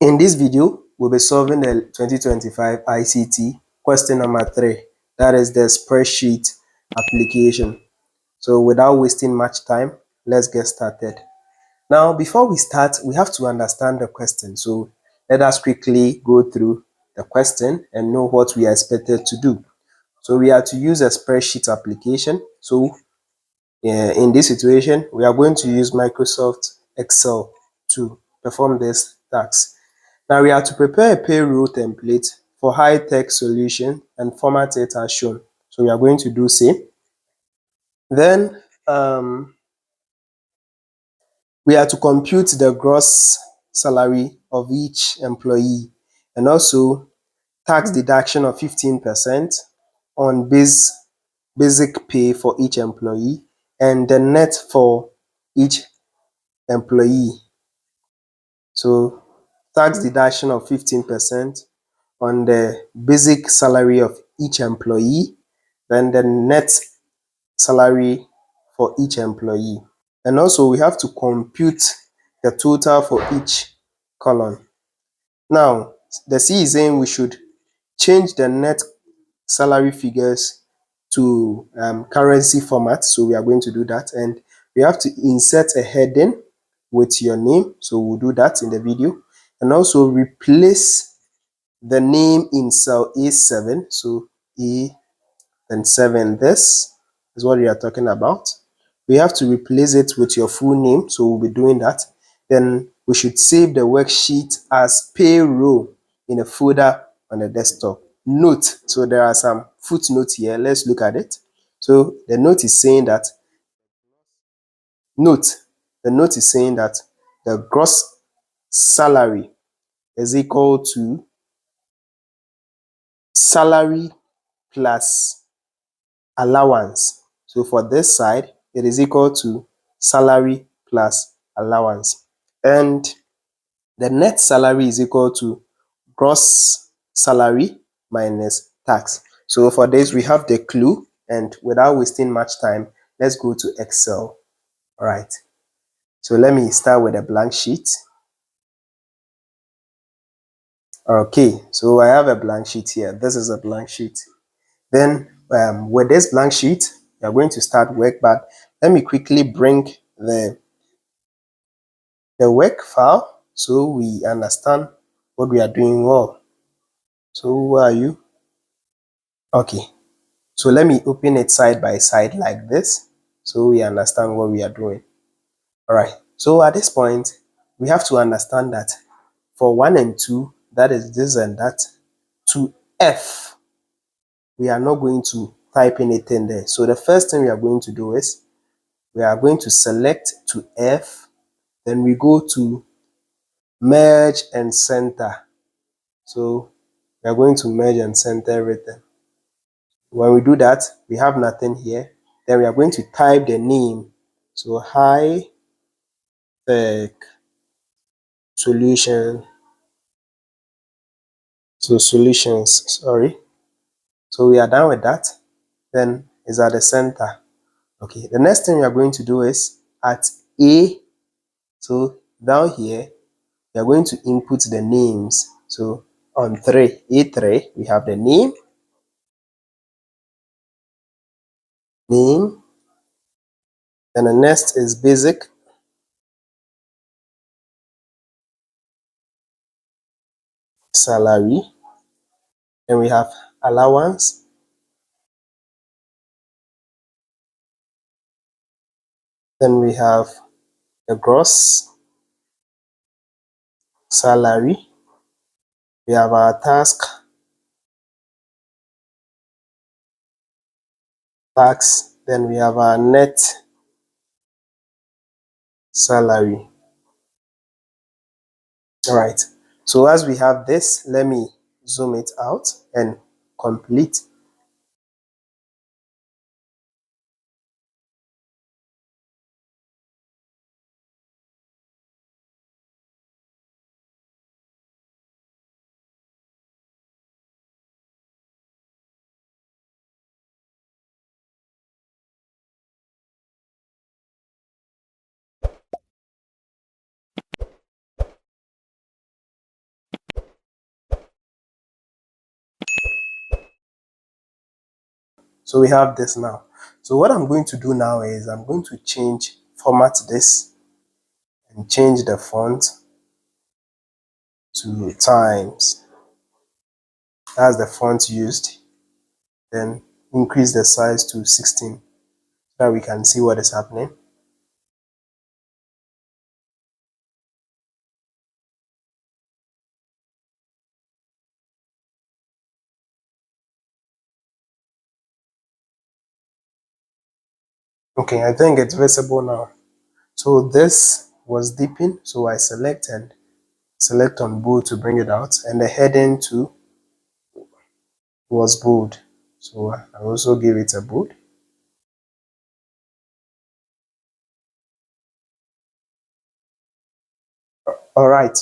In this video, we'll be solving the 2025 ICT question number 3. That is the spreadsheet application. So without wasting much time, let's get started. Now, before we start, we have to understand the question. So let us quickly go through the question and know what we are expected to do. So we are to use a spreadsheet application. So in this situation, we are going to use Microsoft Excel to perform this task. Now we are to prepare a payroll template for high-tech solution and format it as shown. So we are going to do same. Then we are to compute the gross salary of each employee and also tax deduction of 15% on basic pay for each employee and the net for each employee. So tax deduction of 15% on the basic salary of each employee, then the net salary for each employee. And also we have to compute the total for each column. Now, the C is saying we should change the net salary figures to currency format. So we are going to do that. And we have to insert a heading with your name. So we'll do that in the video. And also replace the name in cell A7. So A and 7, this is what we are talking about. We have to replace it with your full name. So we'll be doing that. Then we should save the worksheet as payroll in a folder on the desktop. Note, so there are some footnotes here. Let's look at it. So the note is saying that the gross salary is equal to salary plus allowance. So for this side, it is equal to salary plus allowance. And the net salary is equal to gross salary minus tax. So for this, we have the clue, and without wasting much time, let's go to Excel. All right. So let me start with a blank sheet. Okay, so I have a blank sheet here. This is a blank sheet. Then with this blank sheet, we are going to start work, but let me quickly bring the work file so we understand what we are doing well. So who are you? Okay, so let me open it side by side like this so we understand what we are doing. All right, so at this point, we have to understand that for 1 and 2, that is this and that, to F, we are not going to type anything there. So the first thing we are going to do is we are going to select to F, then we go to merge and center. So we are going to merge and center everything. When we do that, we have nothing here. Then we are going to type the name. So high tech solution. So solutions, sorry. So we are done with that. Then it's at the center. Okay, the next thing we are going to do is at A. So down here, we are going to input the names. So on 3, A3, we have the name, then the next is basic, salary, then we have allowance, then we have the gross salary, we have our tax, then we have our net salary. All right, so as we have this, let me zoom it out and complete. So we have this now. So what I'm going to do now is I'm going to format this and change the font to Times. That's the font used. Then increase the size to 16 so that we can see what is happening. Okay, I think it's visible now. So this was deepened, so I select on bold to bring it out, and the heading too was bold. So I also give it a bold. All right.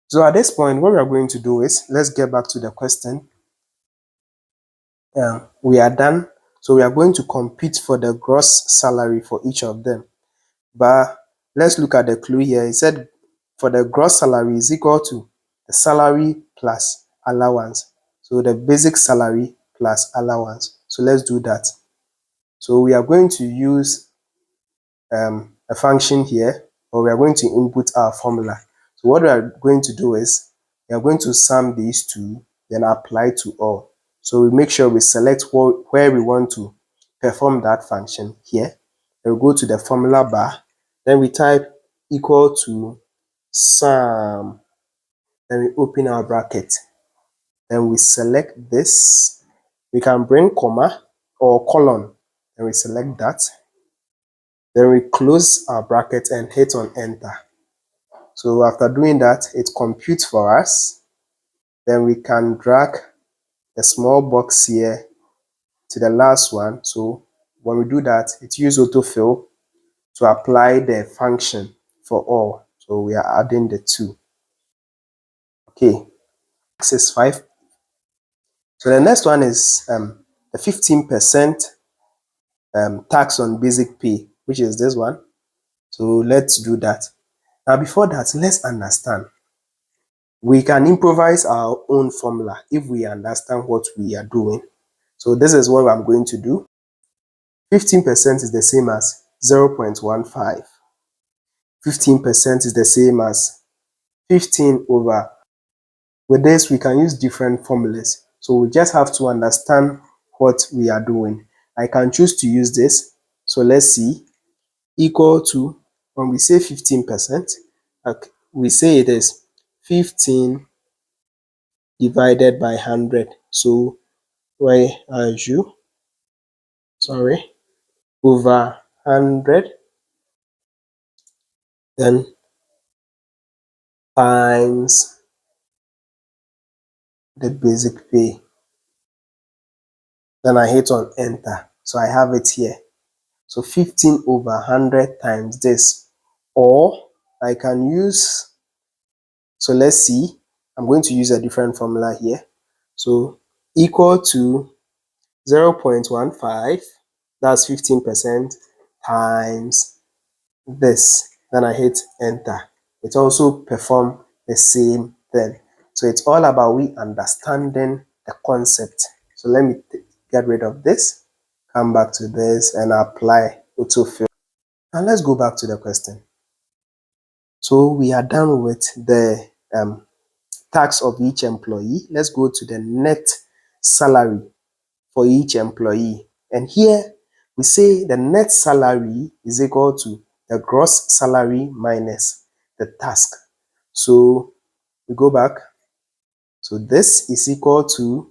So at this point, what we are going to do is, let's get back to the question. We are done. So we are going to compete for the gross salary for each of them. But let's look at the clue here. It said for the gross salary is equal to the salary plus allowance. So the basic salary plus allowance. So let's do that. So we are going to use a function here, or we are going to input our formula. So what we are going to do is we are going to sum these two, then apply to all. So we make sure we select where we want to perform that function here. Then we go to the formula bar, then we type equal to sum, then we open our bracket, then we select this. We can bring comma or colon, then we select that. Then we close our bracket and hit on enter. So after doing that, it computes for us. Then we can drag the small box here to the last one. So when we do that, it uses autofill to apply the function for all. So we are adding the two. Okay, this is 5. So the next one is the 15% tax on basic pay, which is this one. So let's do that. Now before that, let's understand. We can improvise our own formula if we understand what we are doing. So this is what I'm going to do. 15% is the same as 0.15. 15% is the same as 15 over. With this, we can use different formulas. So we just have to understand what we are doing. I can choose to use this. So let's see. Equal to, when we say 15%, we say it is 15 divided by 100. So why are you? Sorry, over 100, then times the basic pay. Then I hit on enter. So I have it here. So 15 over 100 times this. Or I can use, so let's see, I'm going to use a different formula here. So equal to 0.15, that's 15%, times this. Then I hit enter. It also perform the same thing. So it's all about we understanding the concept. So let me get rid of this, come back to this and apply autofill. And let's go back to the question. So we are done with the tax of each employee. Let's go to the net salary for each employee. And here we say the net salary is equal to the gross salary minus the tax. So we go back. So this is equal to,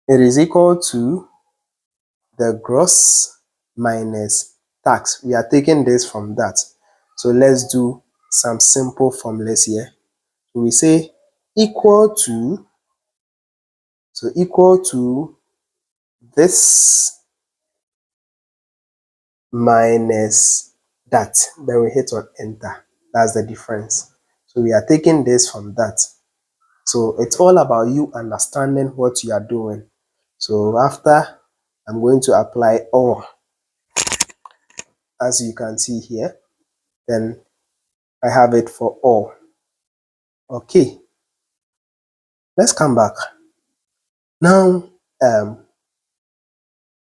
it is equal to the gross minus tax. We are taking this from that. So let's do some simple formulas here. So we say equal to, so equal to this minus that. Then we hit on enter. That's the difference. So we are taking this from that. So it's all about you understanding what you are doing. So after, I'm going to apply all, as you can see here. Then I have it for all. Okay, let's come back. Now,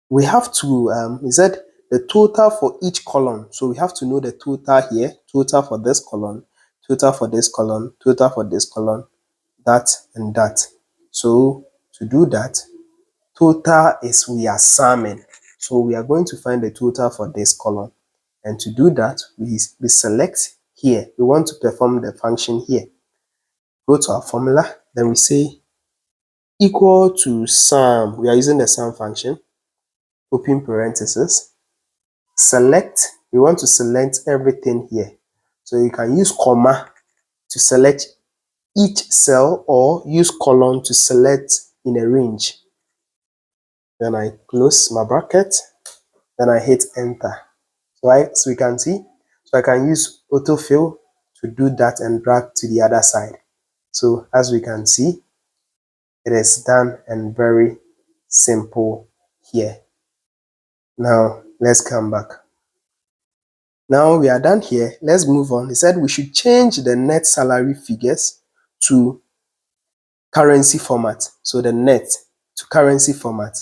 we have to, he said the total for each column. So we have to know the total here, total for this column, total for this column, total for this column, that and that. So to do that, total is we are summing. So we are going to find the total for this column. And to do that, we select here. We want to perform the function here. Go to our formula, then we say equal to sum. We are using the sum function, open parenthesis, select. We want to select everything here. So you can use comma to select each cell or use colon to select in a range. Then I close my bracket, then I hit enter. So as we can see, so I can use autofill to do that and drag to the other side. So as we can see, it is done and very simple here. Now let's come back. Now we are done here. Let's move on. He said we should change the net salary figures to currency format. So the net to currency format.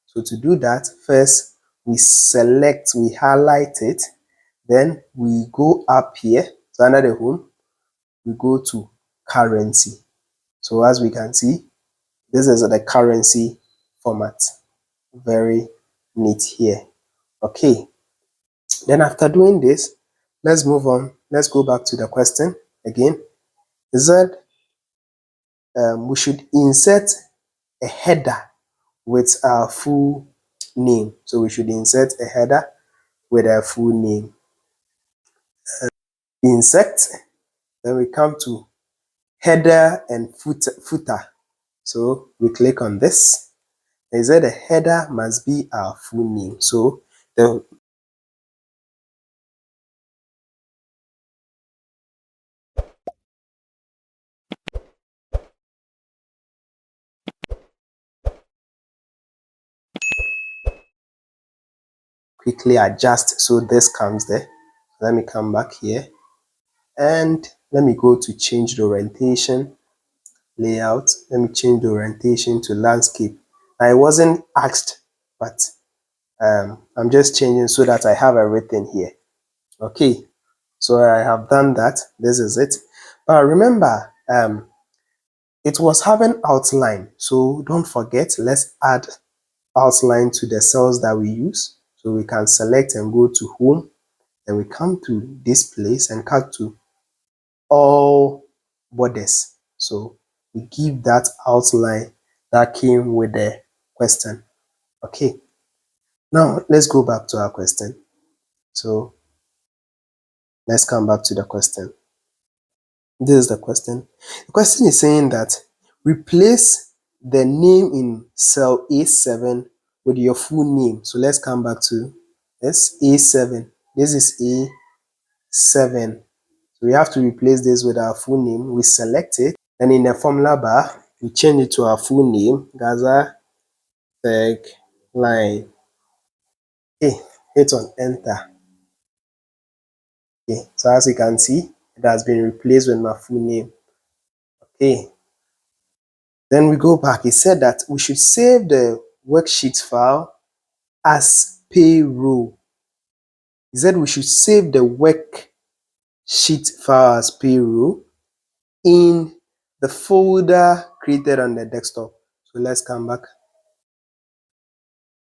So to do that, first we select, we highlight it, then we go up here. So under the home, we go to currency. So as we can see, this is the currency format. Very neat here. Okay. Then after doing this, let's move on. Let's go back to the question again. Is that we should insert a header with our full name. So we should insert a header with our full name. Insert, then we come to header and footer. So we click on this. Is that the header must be our full name. So the quickly adjust so this comes there. Let me come back here and let me go to change the orientation layout. Let me change the orientation to landscape. I wasn't asked, but I'm just changing so that I have everything here. Okay, so I have done that. This is it. But remember, it was having outline. So don't forget, let's add outline to the cells that we use. So we can select and go to home. Then we come to this place and cut to all borders. So we give that outline that came with the question. Okay. Now let's go back to our question. So let's come back to the question. This is the question. The question is saying that replace the name in cell A7 with your full name. So let's come back to this A7. This is A7. So we have to replace this with our full name. We select it, and in the formula bar, we change it to our full name, Gaza Tech Line. Okay, hit on enter. Okay, so as you can see, it has been replaced with my full name. Okay, then we go back. It said that we should save the worksheet file as payroll. He said we should save the worksheet file as payroll in the folder created on the desktop. So let's come back.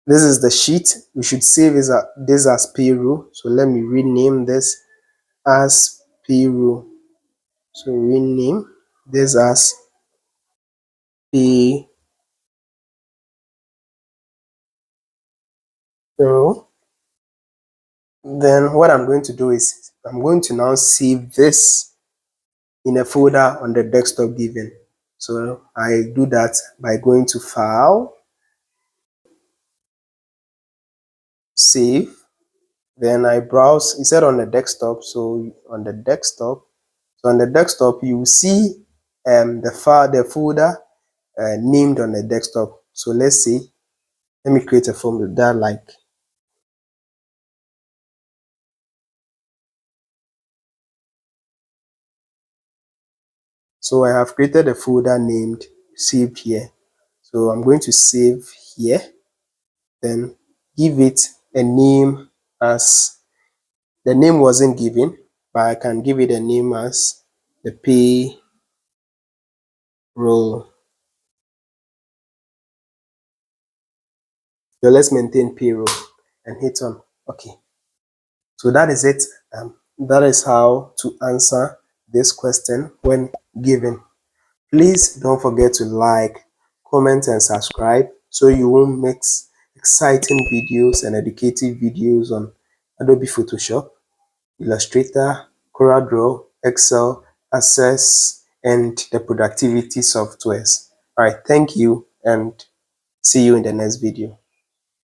This is the sheet. We should save this as payroll. So let me rename this as payroll. So rename this as payroll. Then what I'm going to do is I'm going to now save this in a folder on the desktop given. So I do that by going to File, Save. Then I browse. It said on the desktop. So on the desktop, you will see the folder named on the desktop. So let's see. Let me create a folder like. So I have created a folder named saved here. So I'm going to save here. Then give it a name as, the name wasn't given, but I can give it a name as the payroll. So let's maintain payroll and hit on OK. So that is it. That is how to answer this question when given. Please don't forget to like, comment, and subscribe so you won't miss exciting videos and educative videos on Adobe Photoshop, Illustrator, CorelDRAW, Excel, Access, and the productivity softwares. All right, thank you and see you in the next video.